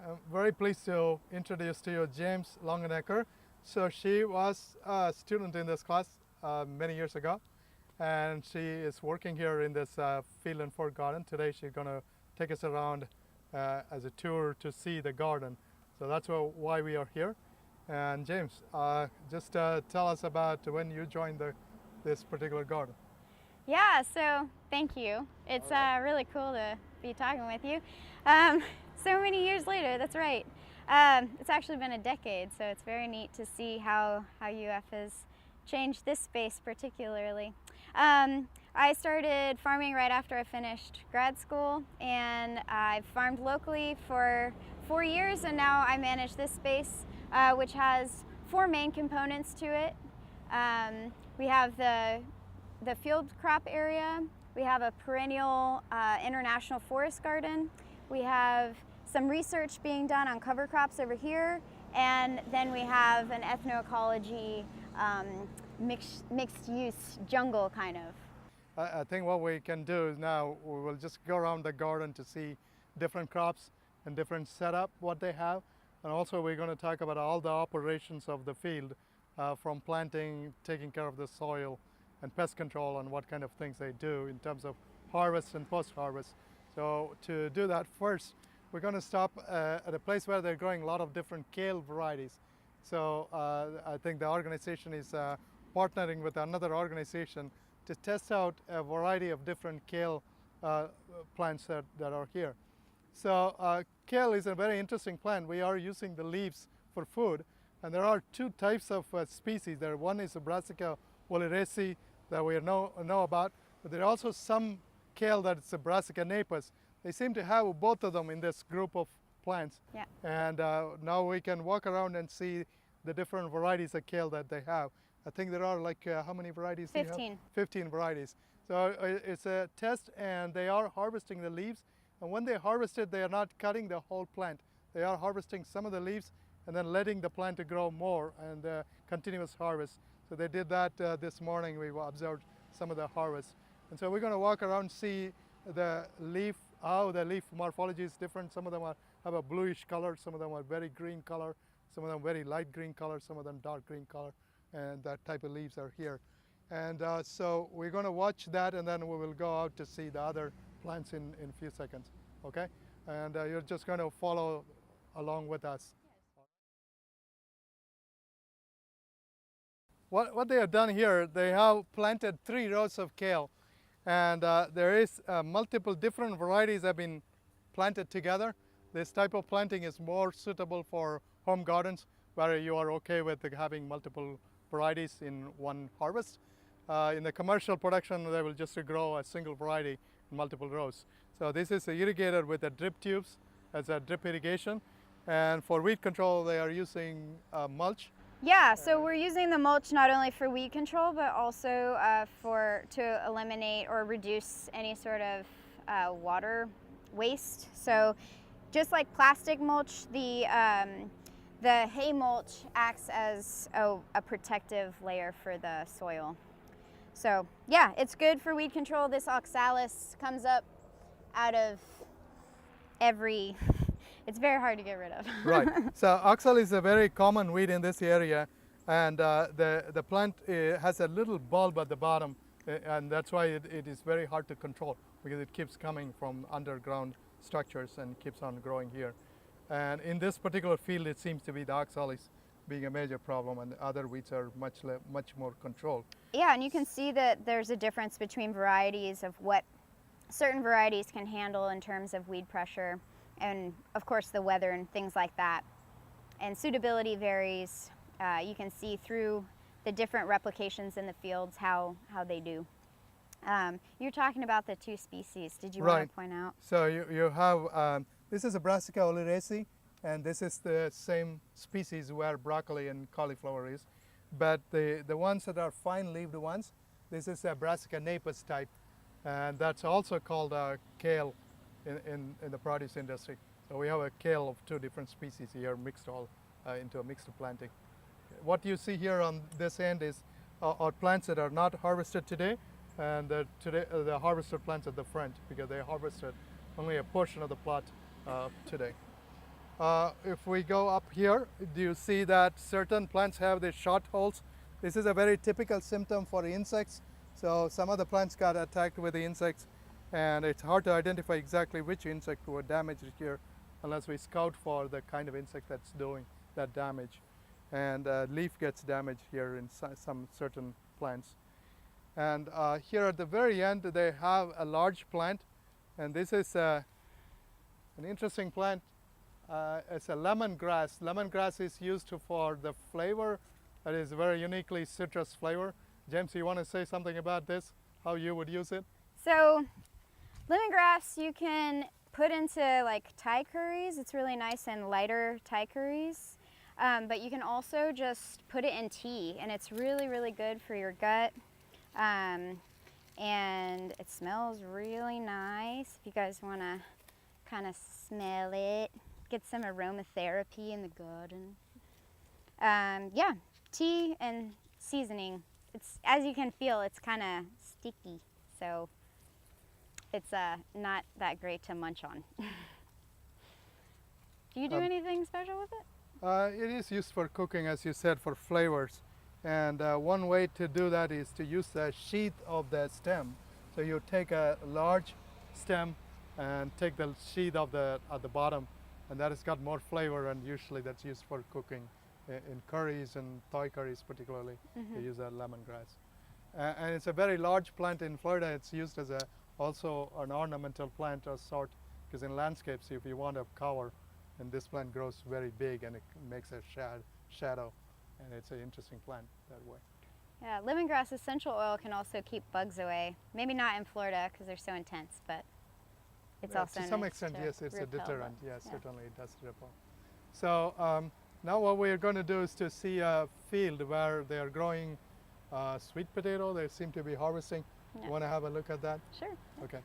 I'm very pleased to introduce to you James Longanecker. So she was a student in this class many years ago, and she is working here in this field and fort garden. Today she's going to take us around as a tour to see the garden. So that's why we are here. And James, just tell us about when you joined this particular garden. Yeah, so thank you. It's really cool to be talking with you. So many years later, that's right. It's actually been a decade, so it's very neat to see how UF has changed this space particularly. I started farming right after I finished grad school, and I've farmed locally for 4 years, and now I manage this space, which has 4 main components to it. We have the field crop area, we have a perennial international forest garden, we have some research being done on cover crops over here, and then we have an ethnoecology mixed use jungle kind of. I think what we can do is now we will just go around the garden to see different crops and different setup, what they have. And also we're going to talk about all the operations of the field, from planting, taking care of the soil, and pest control, and what kind of things they do in terms of harvest and post-harvest. So to do that, first we're going to stop at a place where they're growing a lot of different kale varieties. So I think the organization is partnering with another organization to test out a variety of different kale plants that are here. So kale is a very interesting plant. We are using the leaves for food, and there are 2 types of species. One is the Brassica oleracea that we know about, but there are also some kale that is a Brassica napus. They seem to have both of them in this group of plants. Yeah. And now we can walk around and see the different varieties of kale that they have. I think there are like how many varieties? 15. Do you have? 15 varieties. So it's a test, and they are harvesting the leaves. And when they harvest it, they are not cutting the whole plant. They are harvesting some of the leaves and then letting the plant to grow more, and continuous harvest. So they did that this morning. We observed some of the harvest. And so we're going to walk around, see the leaf, how the leaf morphology is different. Some of them have a bluish color, some of them are very green color, some of them very light green color, some of them dark green color, and that type of leaves are here. And so we're going to watch that, and then we will go out to see the other plants in a few seconds, okay? And you're just going to follow along with us. What they have done here, they have planted 3 rows of kale, and there is multiple different varieties have been planted together. This type of planting is more suitable for home gardens where you are okay with having multiple varieties in one harvest. In the commercial production, they will just grow a single variety in multiple rows. So this is irrigated with the drip tubes as a drip irrigation, and for weed control they are using mulch. Yeah, so we're using the mulch not only for weed control, but also to eliminate or reduce any sort of water waste. So just like plastic mulch, the hay mulch acts as a protective layer for the soil. So yeah, it's good for weed control. This oxalis comes up out of it's very hard to get rid of. Right. So oxalis is a very common weed in this area, and the plant has a little bulb at the bottom, and that's why it is very hard to control, because it keeps coming from underground structures and keeps on growing here. And in this particular field, it seems to be the oxalis being a major problem, and the other weeds are much more controlled. Yeah, and you can see that there's a difference between varieties of what certain varieties can handle in terms of weed pressure, and of course the weather and things like that. And suitability varies. You can see through the different replications in the fields how they do. You're talking about the 2 species. Did you want to point out? So you have, this is a Brassica oleracea, and this is the same species where broccoli and cauliflower is. But the ones that are fine-leaved ones, this is a Brassica napus type, and that's also called kale in the produce industry. So we have a kale of 2 different species here mixed all into a mixed planting. What you see here on this end is are plants that are not harvested today, and the harvested plants at the front, because they harvested only a portion of the plot today. If we go up here, do you see that certain plants have these short holes? This is a very typical symptom for insects. So some of the plants got attacked with the insects, and it's hard to identify exactly which insect were damaged here unless we scout for the kind of insect that's doing that damage. And leaf gets damaged here in some certain plants. And here at the very end, they have a large plant, and this is an interesting plant. It's a lemongrass. Lemongrass is used for the flavor. That is very uniquely citrus flavor. James, you want to say something about this? How you would use it? So lemongrass you can put into like Thai curries. It's really nice in lighter Thai curries. But you can also just put it in tea, and it's really, really good for your gut. And it smells really nice. If you guys want to kind of smell it, get some aromatherapy in the garden. Yeah, tea and seasoning. It's, as you can feel, it's kind of sticky, so it's not that great to munch on. Do you do anything special with it? It is used for cooking, as you said, for flavors. And one way to do that is to use the sheath of the stem. So you take a large stem and take the sheath of at the bottom, and that has got more flavor, and usually that's used for cooking in curries and Thai curries particularly. They use that lemongrass. And it's a very large plant in Florida. It's used as also an ornamental plant of sort, because in landscapes, if you want a cover, and this plant grows very big and it makes a shadow, and it's an interesting plant that way. Yeah, lemongrass essential oil can also keep bugs away. Maybe not in Florida because they're so intense, but it's also to some nice extent, to yes, it's a repel deterrent. bugs. Yes, Yeah. certainly it does repel. So now what we're going to do is to see a field where they are growing sweet potato. They seem to be harvesting. Yeah. You want to have a look at that? Sure. Okay.